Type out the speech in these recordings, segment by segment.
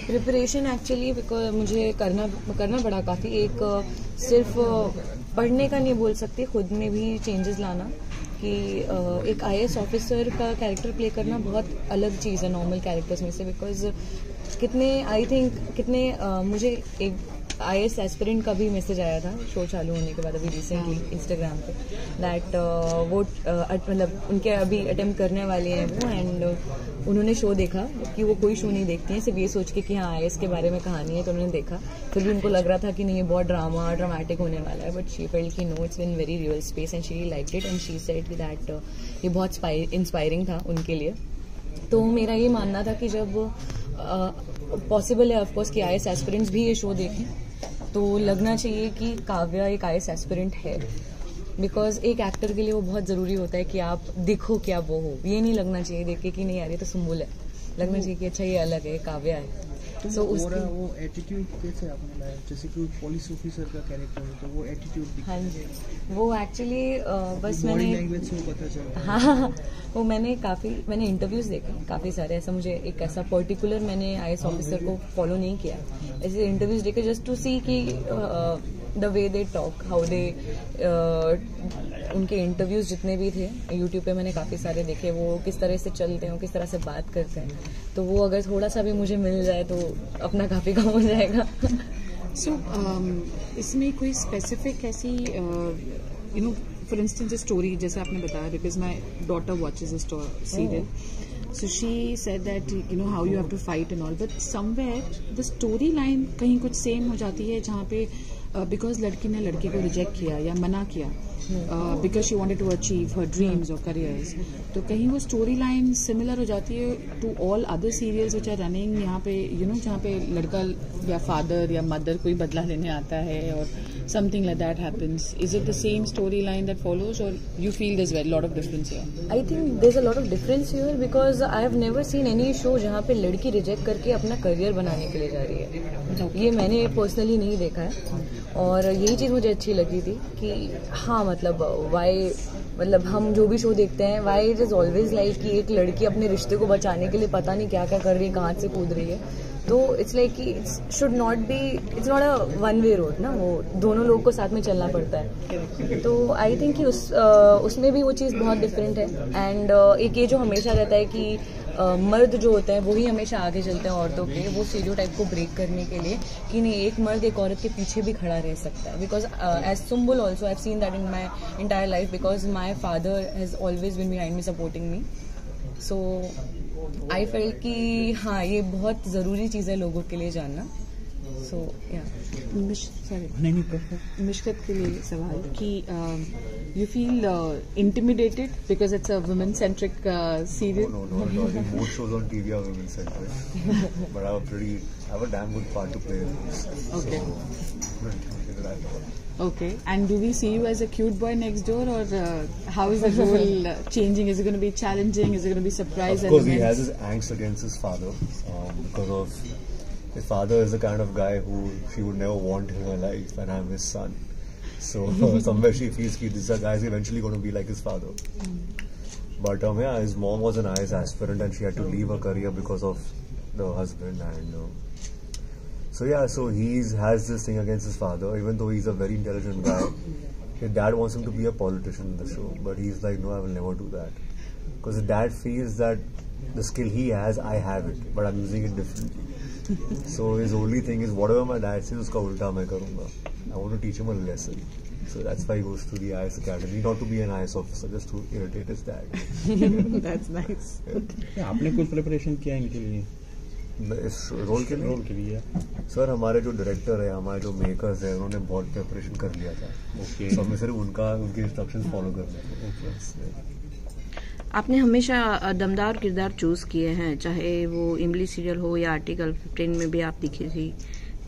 Preparation actually because मुझे करना पड़ा काफ़ी। एक सिर्फ पढ़ने का नहीं बोल सकते, खुद में भी चेंजेस लाना कि एक आईएएस ऑफिसर का कैरेक्टर प्ले करना बहुत अलग चीज़ है नॉर्मल कैरेक्टर्स में से। बिकॉज कितने मुझे एक आईएएस एस्पिरेंट का भी मैसेज आया था शो चालू होने के बाद अभी रिसेंटली इंस्टाग्राम पे, दैट वो मतलब उनके अभी अटेम्प्ट करने वाले हैं वो, एंड उन्होंने शो देखा कि वो कोई शो नहीं देखते हैं सिर्फ ये सोच के कि हाँ आईएएस के बारे में कहानी है, तो उन्होंने देखा। फिर भी उनको लग रहा था कि नहीं ये बहुत ड्रामेटिक होने वाला है, बट शी फेल्ट कि no, it's in very real space and she liked it and she said कि दैट ये बहुत इंस्पायरिंग था उनके लिए। तो मेरा ये मानना था कि जब पॉसिबल है ऑफकोर्स कि आईएएस एस्पिरेंट्स भी ये शो देखें, तो लगना चाहिए कि काव्या एक आईएएस एस्पिरेंट है। बिकॉज एक एक्टर के लिए वो बहुत ज़रूरी होता है कि आप दिखो क्या वो हो, ये नहीं लगना चाहिए देख के कि नहीं यार ये तो सुम्बुल है, लगना चाहिए कि अच्छा ये अलग है, काव्या है। तो वो एटीट्यूड कैसे आपने लाया, जैसे कि पुलिस ऑफिसर का कैरेक्टर है तो वो एटीट्यूड दिखता है। हाँ जी, वो एक्चुअली बस बॉडी मैंने लैंग्वेज से पता चलता है। हाँ वो मैंने इंटरव्यूज देखे काफ़ी सारे। ऐसा मुझे एक ऐसा पर्टिकुलर मैंने आईएएस ऑफिसर को फॉलो नहीं किया, ऐसे इंटरव्यूज देखे जस्ट टू सी कि the way they talk, how they उनके इंटरव्यूज जितने भी थे यूट्यूब पे मैंने काफ़ी सारे देखे, वो किस तरह से चलते हैं, किस तरह से बात करते हैं। तो वो अगर थोड़ा सा भी मुझे मिल जाए तो अपना काफ़ी कम हो जाएगा। सो इसमें कोई स्पेसिफिक ऐसी फॉर इंस्टेंस स्टोरी जैसे आपने बताया, because my daughter watches a serial, so she said that how you have to fight and all, but somewhere the story line कहीं कुछ सेम हो जाती है जहाँ पे बिकॉज लड़की ने लड़के को रिजेक्ट किया या मना किया because she wanted to achieve her dreams और करियर्स, तो कहीं वो स्टोरी लाइन सिमिलर हो जाती है to all other serials which are running यहाँ पे जहाँ पे लड़का या फादर या मदर कोई बदला लेने आता है और something like that happens. Is it the same storyline that follows, or you feel there's a lot of difference here? I think there's a lot of difference here because I have never seen any show जहाँ पे लड़की reject करके अपना career बनाने के लिए जा रही है। ये मैंने पर्सनली नहीं देखा है, और यही चीज़ मुझे अच्छी लगी थी कि हाँ मतलब हम जो भी शो देखते हैं why it is always like कि एक लड़की अपने रिश्ते को बचाने के लिए पता नहीं क्या क्या कर रही है, कहाँ से कूद रही है। तो इट्स लाइक कि it's not a one way road ना, वो दोनों लोग को साथ में चलना पड़ता है। तो आई थिंक कि उसमें भी वो चीज़ बहुत डिफरेंट है। एंड एक ये जो हमेशा रहता है कि मर्द जो होता है वही हमेशा आगे चलते हैं औरतों के, वो स्टीरियोटाइप को ब्रेक करने के लिए कि नहीं एक मर्द एक औरत के पीछे भी खड़ा रह सकता है। Because as Sumbul also I have seen that in my entire life, because my father has always been behind me supporting me. So I felt कि हाँ ये बहुत ज़रूरी चीज़ है लोगों के लिए जानना। सो या मिशकत के लिए सवाल कि you feel intimidated because it's a women-centric serial? No. Most shows on TV are women-centric, but I have a damn good part to play in this. Okay. So, okay. And do we see you as a cute boy next door, or how is the role changing? Is it going to be challenging? Is it going to be surprise? Of course, he has his angst against his father because of his father is the kind of guy who she would never want in her life, and I'm his son. So somewhere she feels that this guy is eventually going to be like his father. But yeah, his mom was an IAS aspirant and she had to leave her career because of the husband. And so he has this thing against his father, even though he's a very intelligent guy. His dad wants him to be a politician in the show, but he's like, no, I will never do that. Because his dad feels that the skill he has, I have it, but I'm using it differently. So his only thing is whatever my dad says, uska ulta main karunga. I want to teach him a lesson. So that's why he goes to the IAS Academy, not to be an IAS officer, just to irritate his dad. That's nice. आपने कुछ preparation किया इनके लिए? इस role के लिए sir हमारे जो डायरेक्टर है, हमारे जो मेकर्स है, उन्होंने बहुत प्रिपरेशन कर लिया था। तो हमें सिर्फ उनके इंस्ट्रक्शंस फॉलो करने थे। आपने हमेशा दमदार किरदार चूज किए हैं, चाहे वो इमली सीरियल हो या आर्टिकल 15 में भी आप दिखी थी,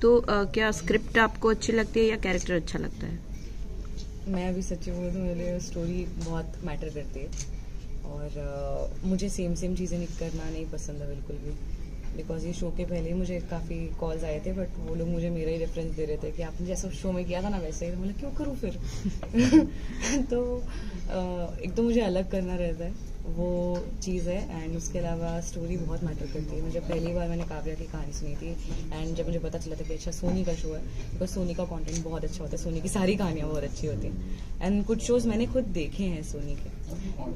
तो क्या स्क्रिप्ट आपको अच्छी लगती है या कैरेक्टर अच्छा लगता है? मैं अभी सच्ची बोलूँ तो मेरे लिए स्टोरी बहुत मैटर करती है, और मुझे सेम चीज़ें करना नहीं पसंद है बिल्कुल भी। बिकॉज ये शो के पहले ही मुझे काफ़ी कॉल्स आए थे, बट वो लोग मुझे मेरा ही रेफरेंस दे रहे थे कि आपने जैसा शो में किया था ना वैसे ही, तो मतलब क्यों करूँ फिर। तो एक तो मुझे अलग करना रहता है, वो चीज़ है। एंड उसके अलावा स्टोरी बहुत मैटर करती है। मुझे पहली बार मैंने काव्या की कहानी सुनी थी एंड जब मुझे पता चला था कि अच्छा सोनी का शो है, बिकॉज सोनी का कंटेंट बहुत अच्छा होता है, सोनी की सारी कहानियाँ बहुत अच्छी होती हैं। एंड कुछ शोज़ मैंने खुद देखे हैं सोनी के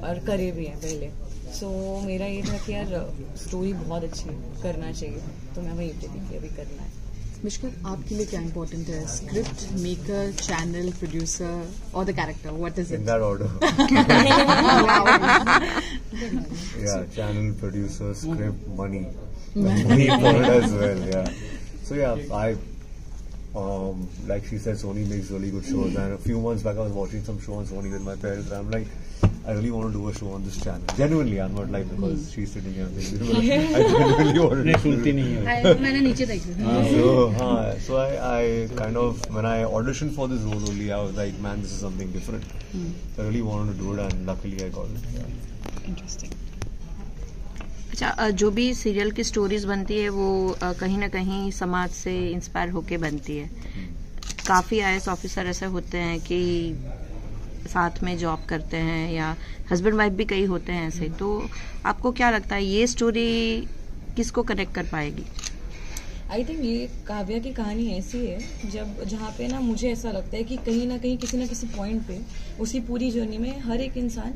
और करे भी हैं पहले। सो मेरा ये था कि यार स्टोरी बहुत अच्छी करना चाहिए, तो मैं वहीं पे थी कि अभी करना है। मिश्का, आपके लिए क्या इम्पोर्टेंट है? स्क्रिप्ट, मेकर, चैनल, प्रोड्यूसर और the character? What is In it? that order. Yeah, channel, producer, script, money. Money important as well, yeah. So yeah, like she said, Sony makes really good shows. And a few months back I was watching some show on Sony with my parents and I'm like, I really want to do a show on this channel. Genuinely, I'm not like because she's sitting here and thinking, I genuinely want to सुनती नहीं है। मैंने नीचे देखी। So I kind of, when I auditioned for this role only, I was like, man, this is something different. So I really wanted to do it and luckily I got it. Yeah. Interesting. अच्छा, जो भी serial की stories बनती है वो कहीं ना कहीं समाज से इंस्पायर होके बनती है। काफ़ी IAS ऑफिसर ऐसे होते हैं कि साथ में जॉब करते हैं या हस्बैंड वाइफ भी कई होते हैं ऐसे, तो आपको क्या लगता है ये स्टोरी किसको कनेक्ट कर पाएगी? आई थिंक ये काव्या की कहानी ऐसी है जहाँ पे ना मुझे ऐसा लगता है कि कहीं ना कहीं किसी ना किसी पॉइंट पे उसकी पूरी जर्नी में हर एक इंसान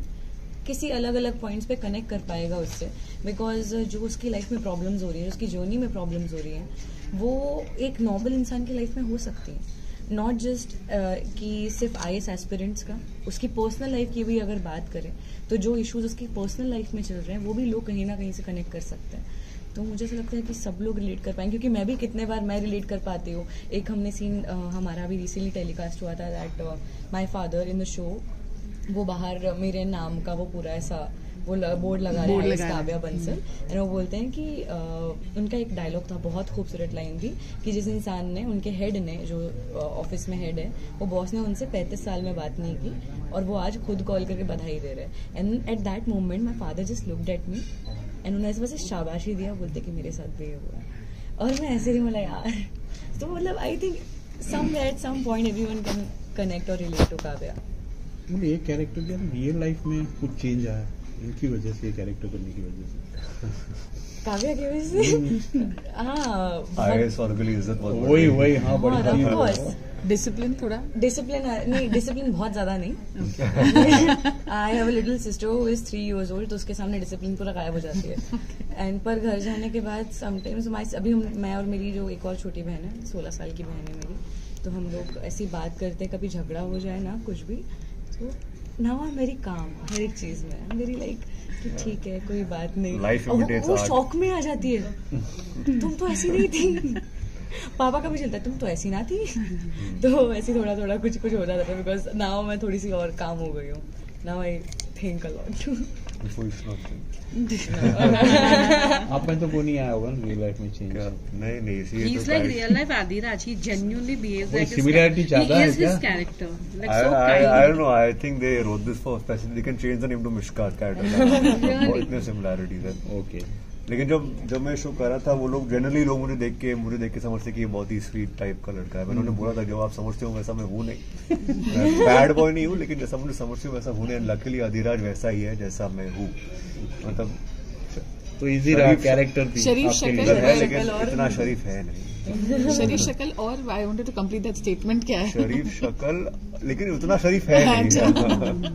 किसी अलग अलग पॉइंट्स पे कनेक्ट कर पाएगा उससे। बिकॉज जो उसकी लाइफ में प्रॉब्लम्स हो रही है, उसकी जर्नी में प्रॉब्लम्स हो रही हैं, वो एक नॉर्मल इंसान की लाइफ में हो सकती है। नॉट जस्ट कि सिर्फ IAS एस्पिरेंट्स का, उसकी पर्सनल लाइफ की भी अगर बात करें तो जो इश्यूज उसकी पर्सनल लाइफ में चल रहे हैं वो भी लोग कहीं ना कहीं से कनेक्ट कर सकते हैं। तो मुझे ऐसा लगता है कि सब लोग रिलेट कर पाएंगे, क्योंकि मैं भी कितने बार मैं रिलेट कर पाती हूँ। एक हमने सीन हमारा भी रिसेंटली टेलीकास्ट हुआ था that my father in the show, वो बाहर मेरे नाम का वो पूरा ऐसा वो बोर्ड लगा रहे हैं काव्या बंसल, एंड वो बोलते हैं कि उनका एक डायलॉग था, बहुत खूबसूरत लाइन थी कि जिस इंसान ने, उनके हेड ने, जो ऑफिस में हेड है, वो बॉस ने उनसे 35 साल में बात नहीं की और वो आज खुद कॉल करके बधाई दे रहे हैं। And at that moment my father just looked at me and उन्होंने ऐसे बस शाबाशी दिया, बोलते कि मेरे साथ भी ये हुआ है। और मैं ऐसे ही बोला यार, तो मतलब I think at some point everyone can connect और रिलेट टू काव्या। मतलब ये कैरेक्टर क्या रियल लाइफ में कुछ चेंज आया इनकी वजह से, ये कैरेक्टर करने की वजह से, काव्या की वजह से? हाँ, IAS वालों के लिए इज्जत बहुत वही हाँ बड़ी चीज है। डिसिप्लिन थोड़ा? डिसिप्लिन बहुत ज्यादा नहीं। I have a little sister who is 3 years old, तो उसके सामने डिसिप्लिन पूरा गायब हो जाती है। एंड पर घर जाने के बाद समटाइम्स अभी मैं और मेरी जो एक और छोटी बहन है, 16 साल की बहन है मेरी, तो हम लोग ऐसी बात करते हैं, कभी झगड़ा हो जाए ना कुछ भी, तो now I am very calm हर एक चीज में, आई एम वेरी लाइक कि ठीक है कोई बात नहीं। Life और imitates वो art. शौक में आ जाती है, तुम तो ऐसी नहीं थी। पापा का भी चलता है, तुम तो ऐसी ना थी। तो ऐसे थोड़ा थोड़ा कुछ कुछ हो जाता था, बिकॉज नाउ मैं थोड़ी सी और काम हो गई हूँ। Now I think a lot. आप में तो कोई नहीं आया होगा रियल लाइफ में चेंज? नहीं He's like real life Adiraj. He genuinely behaves like similarity ज्यादा है he is क्या? his character. Like so I kind. don't know. I think they wrote this for specially. They can change the name to Mishkat character. बहुत इतने similarities हैं. Okay. लेकिन जब मैं show कर रहा था, वो लोग जनरली लोग मुझे देख के समझते कि ये बहुत ही स्वीट टाइप का लड़का है। मैंने उन्हें बोला था, जब आप समझते हो वैसा मैं हूँ नहीं, मैं बैड बॉय नहीं हूँ, लेकिन जैसा मुझे समझते हो वैसा हूँ नहीं। लकीली अधिराज वैसा ही है जैसा मैं हूँ। मतलब तो इजी रहा कैरेक्टर भी शरीफ आपके शक्ल लिए? है, लेकिन इतना शरीफ है नहीं। शरीफ शक्ल, और I wanted to complete that statement, क्या है? शरीफ शक्ल लेकिन उतना शरीफ है नहीं।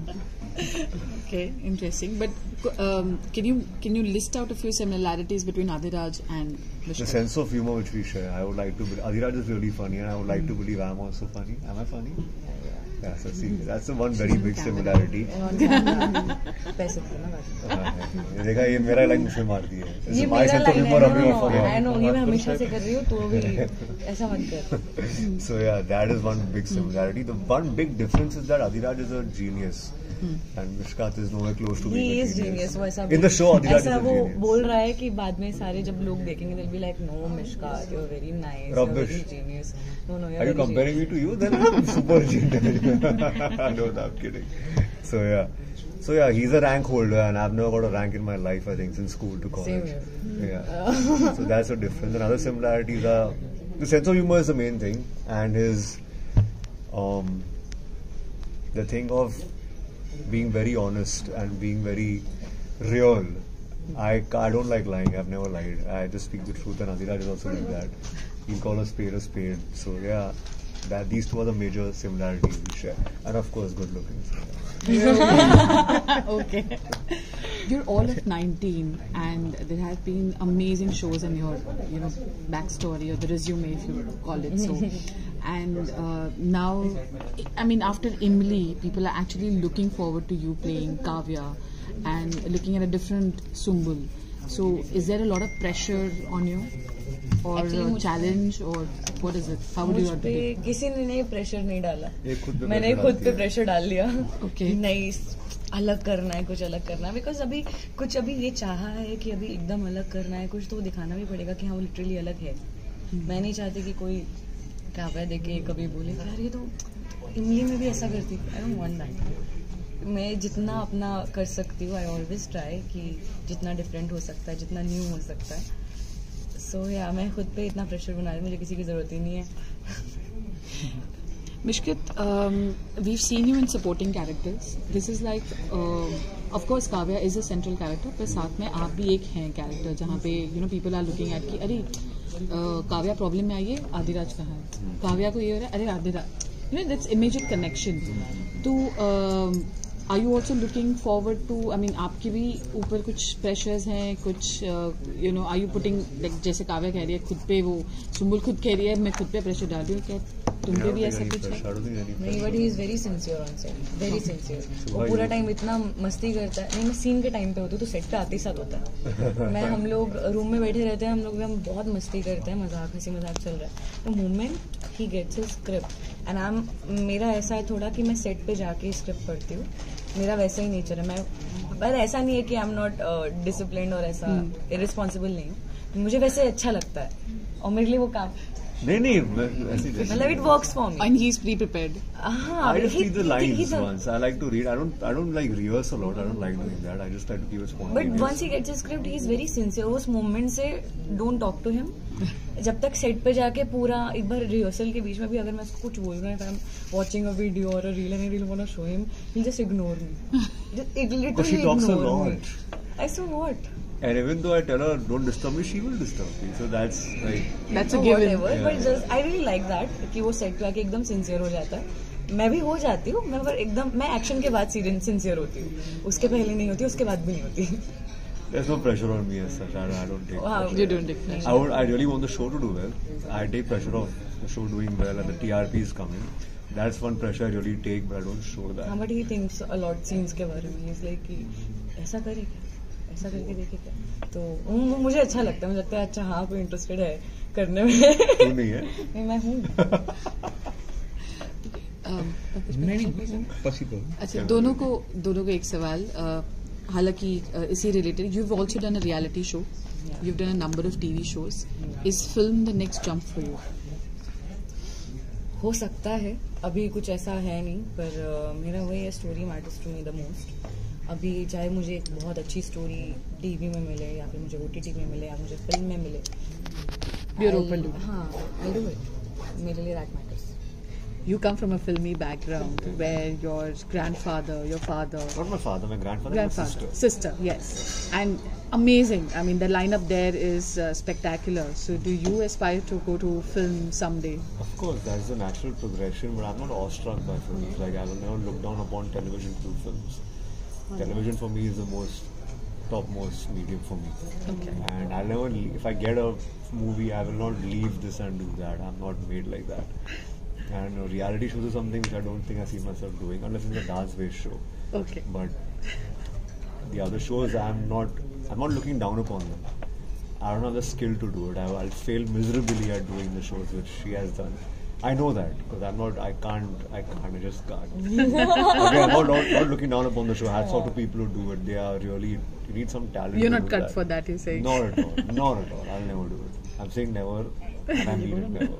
Okay, interesting. But can you list out a few similarities between Adiraj and The Mishka? sense of humor which we share. I would like to believe Adiraj is really funny, and I would like to believe I'm also funny. Am I funny? Yeah, so see, that's the one very big similarity. पैसे थे ना बाकी। ये देखा, ये मेरा line मुझे मार दी है। ये My मेरा sense of लाइन humor है, अभी ऑफ आई नो, ये मैं हमेशा से कर रही हूँ, तो भी ऐसा मत कर। So yeah, that is one big similarity. The one big difference is that Adiraj is a genius. And Mishkat is nowhere close to He being a is genius. genius. वो ऐसा In the show, Adiraj is ऐसा a वो genius. बोल रहा है कि बाद में सारे जब लोग देखेंगे they'll be like, no Mishkat, you're very nice, you're Rubbish. very genius. No, you're Are you very comparing me to you? Then I'm super genius. No, I'm kidding. So yeah, he's a rank holder, and I've never got a rank in my life. I think since school to college. Same Yeah. So that's a difference. And other similarities are the sense of humor is the main thing, and his the thing of being very honest and being very Real. I don't like lying. I've never lied. I just speak the truth, and Adhiraj is also like that. He'll call a spade a spade. So yeah, that these two are the major similarities we share, and of course, good looking. Okay. You're all of 19, and there have been amazing shows in your, backstory or the resume, if you call it so. And now, I mean, after Imli, people are actually looking forward to you playing Kavya and looking at a different Sumbul. So, is there a lot of pressure on you, or challenge, or what is it? How would you मुझ पे articulate? किसी ने नहीं pressure नहीं डाला, ये खुद पे मैंने pressure खुद डालती पे है। प्रेशर डाल लिया Okay. कि नहीं अलग करना है, कुछ अलग करना है, बिकॉज अभी ये चाहा है कि अभी एकदम अलग करना है कुछ, तो दिखाना भी पड़ेगा कि हाँ वो लिटरली अलग है। मैं नहीं चाहती कि कोई काव्या देखे कभी बोले कि यार ये तो इमली में भी ऐसा करती थी। I don't want that. मैं जितना अपना कर सकती हूँ, आई ऑलवेज ट्राई कि जितना डिफरेंट हो सकता है, जितना न्यू हो सकता है। सो या मैं खुद पे इतना प्रेशर बना रही, मुझे किसी की जरूरत ही नहीं है। Mishkit, we've seen you in supporting characters. This is like, of course, Kavya is a central character, पर साथ में आप भी एक हैं character जहाँ पे people are looking at कि अरे काव्या प्रॉब्लम में आई है, आदिराज कहाँ है, काव्या को ये हो रहा है, अरे आदिराज, that's immediate connection. तो are you also looking forward to, I mean, आपके भी ऊपर कुछ pressures हैं, कुछ are you putting, like जैसे काव्या कह रही है खुद पे, वो सुम्बुल खुद कह रही है मैं खुद पे pressure डाल रही हूँ, क्या तुम पे भी ऐसा कुछ है? नहीं, but he is very sincere on set, very sincere. वो पूरा टाइम इतना मस्ती करता है। नहीं, मैं सीन के टाइम पे होती हूँ तो सेट पे आते ही साथ होता है। मैं हम लोग रूम में बैठे रहते हैं, हम बहुत मस्ती करते हैं, मजाक हंसी मजाक चल रहा है। तो moment he gets his script and मेरा ऐसा है थोड़ा कि मैं सेट पे जाके स्क्रिप्ट पढ़ती हूँ, मेरा वैसा ही नेचर है। मैं पर ऐसा नहीं है कि आई एम नॉट डिसिप्लिन्ड और ऐसा इरिस्पॉन्सिबल नहीं हूँ, मुझे वैसे अच्छा लगता है और मेरे लिए वो काम नहीं मतलब it works for me. And he's pre-prepared. I just read the lines once. I like to read. I don't like rehearse a lot. I don't like doing that. I just try to keep it spontaneous. But once he gets his script, he is very sincere. उस moment से don't talk to him. जब तक set पे जाके पूरा एक बार rehearsal के बीच में भी अगर मैं उसको कुछ बोल रहा हूँ, I'm watching a video or a reel and I really want to show him, he'll just ignore me. Just literally But she talks a ignore me. lot. I so what? And even though I tell her don't disturb me, she will disturb me. So that's like. That's a So given. whatever, but just I really like that कि वो set पे आके एकदम sincere हो जाता है। मैं भी हो जाती हूँ, मैं पर एकदम मैं एक्शन के बाद सिंसियर होती हूँ, उसके पहले नहीं होती, उसके बाद भी नहीं होती। There's no pressure on me as such. I don't take. Wow. Pressure. You don't take pressure. I really want the show to do well. I take pressure of the show doing well and the TRP is coming. That's one pressure I really take, but I don't show that. हाँ, but he thinks a lot scenes के बारे में। He's like कि ऐसा करे क्या, ऐसा करके देखे क्या, तो मुझे अच्छा लगता है। मुझे लगता है अच्छा हाँ कोई इंटरेस्टेड है करने में। तू नहीं है? नहीं, मैं हूँ। नहीं पॉसिबल। अच्छा, दोनों को एक सवाल, हालांकि इसी related, you've also done a reality show, you've done a number of TV shows. Is film the next jump for you? हो सकता है, अभी कुछ ऐसा है नहीं, पर मेरा वही है, story matters to me the most. अभी चाहे मुझे एक बहुत अच्छी स्टोरी टीवी में मिले या फिर मुझे OTT में मिले या मुझे फिल्म में मिले, You're open to it. हाँ, I'll do it. मेरे लिए that matters. You come from a filmy background where your grandfather, your father, Not my father, my grandfather, my sister. yes, and amazing. I mean, the lineup there is spectacular. So, do you aspire to go to film someday? Of course, that's the natural progression, but I'm not awestruck by films. Like, I will never look down upon television through films. Television for me is the topmost medium for me. Okay. And I'll never, if I get a movie, I will not leave this and do that. I'm not made like that. And reality shows are something which I don't think I see myself doing, unless it's a dance-based show. Okay. But the other shows, I'm not looking down upon them. I don't have the skill to do it. I'll fail miserably at doing the shows which she has done. I know that because I just can't. Again, I'm not looking down upon the show. Hats off to people who do it. They are really, you need some talent. You're to not do cut that. for that, you're saying. Not at all. Not at all. I'll never do it. I'm saying never, and I mean it never.